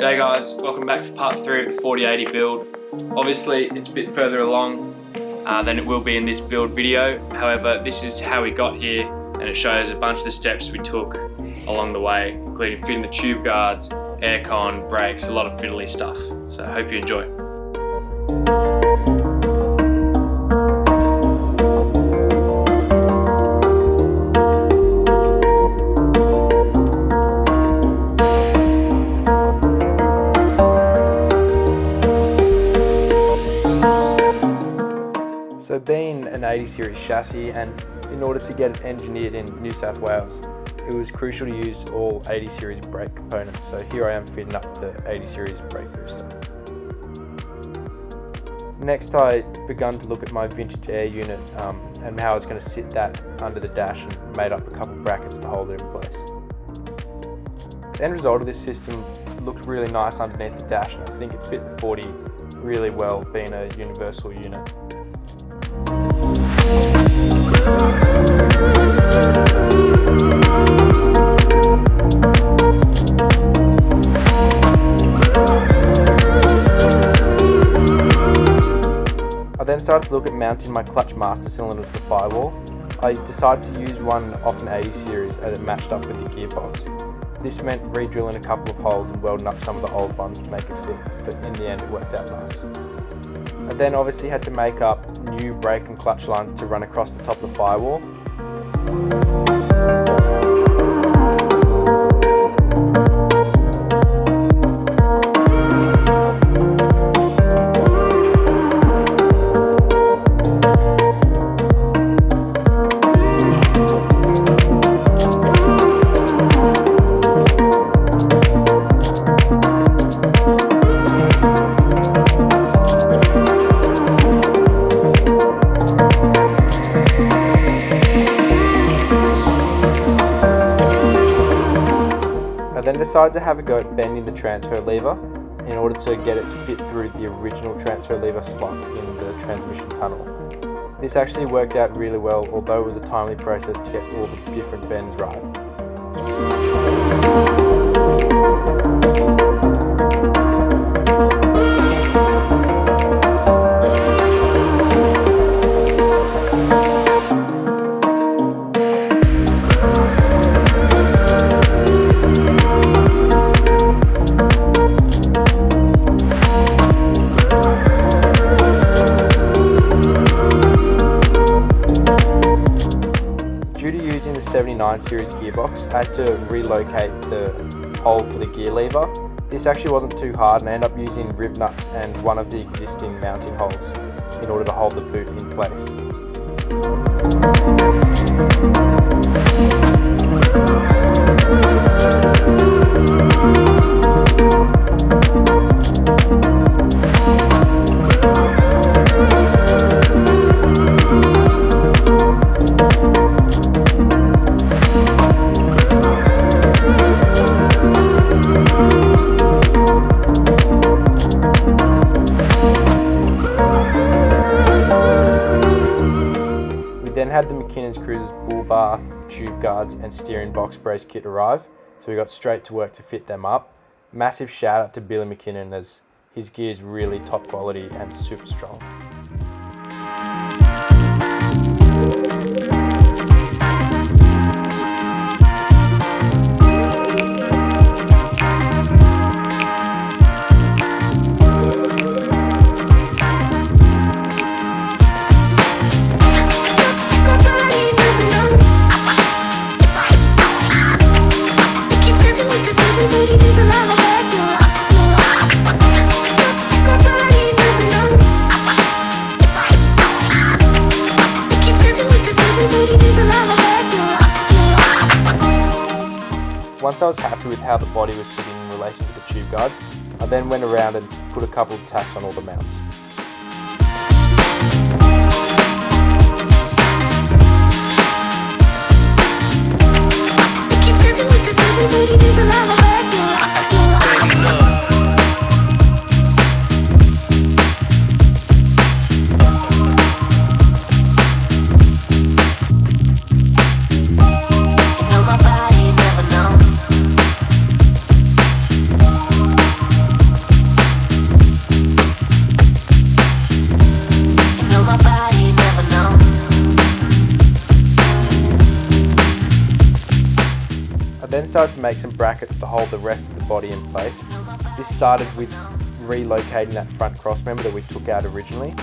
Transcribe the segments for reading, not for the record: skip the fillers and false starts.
G'day guys, welcome back to part 3 of the 4080 build. Obviously it's a bit further along than it will be in this build video, however this is how we got here and it shows a bunch of the steps we took along the way, including fitting the tube guards, aircon, brakes, a lot of fiddly stuff. So I hope you enjoy. So being an 80 series chassis, and in order to get it engineered in New South Wales, it was crucial to use all 80 series brake components. So here I am fitting up the 80 series brake booster. Next I begun to look at my vintage air unit and how I was going to sit that under the dash, and made up a couple brackets to hold it in place. The end result of this system looked really nice underneath the dash, and I think it fit the 40 really well, being a universal unit. I then started to look at mounting my clutch master cylinder to the firewall. I decided to use one off an 80 series as it matched up with the gearbox. This meant re-drilling a couple of holes and welding up some of the old ones to make it fit, but in the end it worked out nice. I then obviously had to make up new brake and clutch lines to run across the top of the firewall. I then decided to have a go at bending the transfer lever in order to get it to fit through the original transfer lever slot in the transmission tunnel. This actually worked out really well, although it was a timely process to get all the different bends right. Due to using the 79 series gearbox, I had to relocate the hole for the gear lever. This actually wasn't too hard, and I ended up using rib nuts and one of the existing mounting holes in order to hold the boot in place. Then had the LandCruiser's bull bar, tube guards and steering box brace kit arrive, so we got straight to work to fit them up. Massive shout out to Billy McKinnon, as his gear is really top quality and super strong. Once I was happy with how the body was sitting in relation to the tube guards, I then went around and put a couple of tacks on all the mounts. started to make some brackets to hold the rest of the body in place. This started with relocating that front cross member that we took out originally.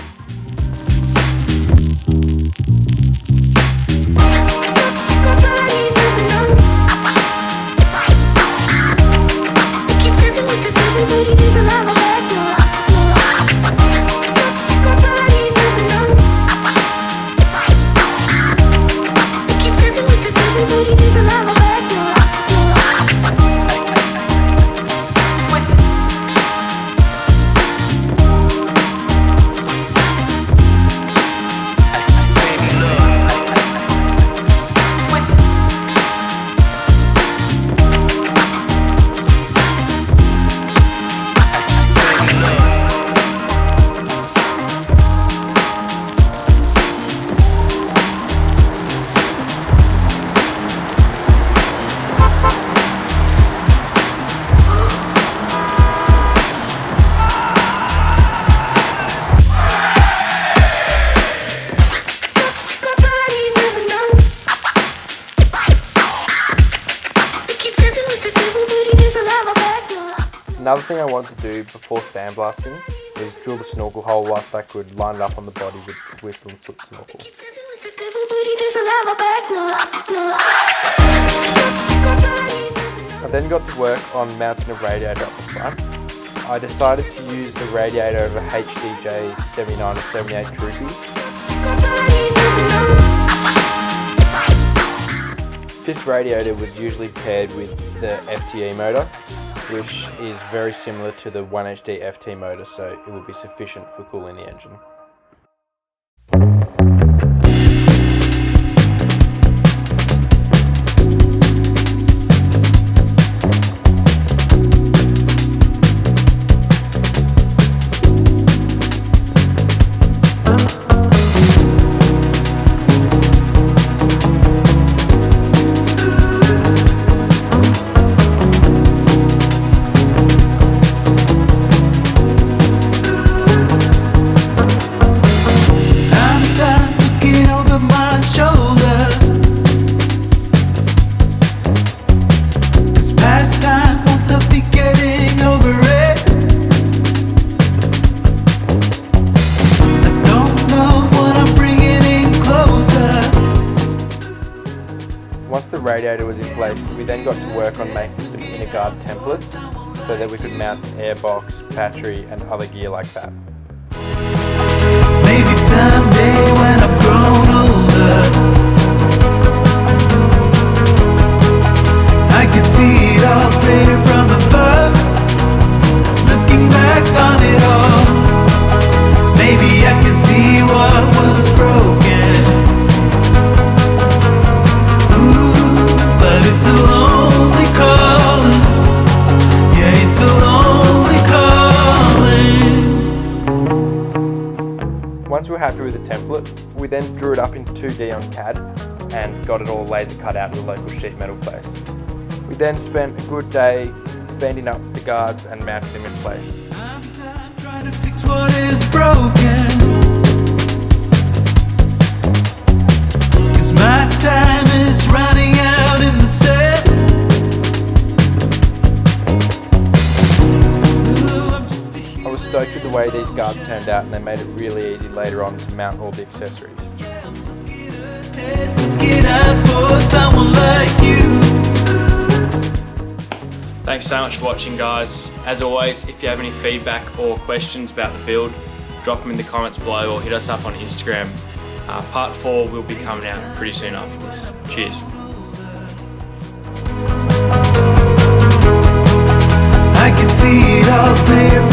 Another thing I wanted to do before sandblasting is drill the snorkel hole whilst I could line it up on the body with the whistle and soot snorkel. I then got to work on mounting a radiator up the front. I decided to use a radiator of a HDJ 79 or 78 Droopy. This radiator was usually paired with the FTE motor, which is very similar to the 1HD FT motor, so it will be sufficient for cooling the engine. Once the radiator was in place, we then got to work on making some inner guard templates so that we could mount an airbox, battery and other gear like that. Maybe someday when I've grown older, I can see it all clear from above, looking back on it all. Maybe I can see what was broken. But it's a lonely calling. Yeah, it's a lonely calling. Once we were happy with the template, we then drew it up in 2D on CAD and got it all laser cut out in the local sheet metal place. We then spent a good day bending up the guards and mounting them in place. I'm trying to fix what is broken, 'cause my time is running out in the set. I was stoked with the way these guards turned out, and they made it really easy later on to mount all the accessories. Get out for someone like you. Thanks so much for watching, guys. As always, if you have any feedback or questions about the build, drop them in the comments below or hit us up on Instagram. Part 4 will be coming out pretty soon after this. Cheers. I can see it all clear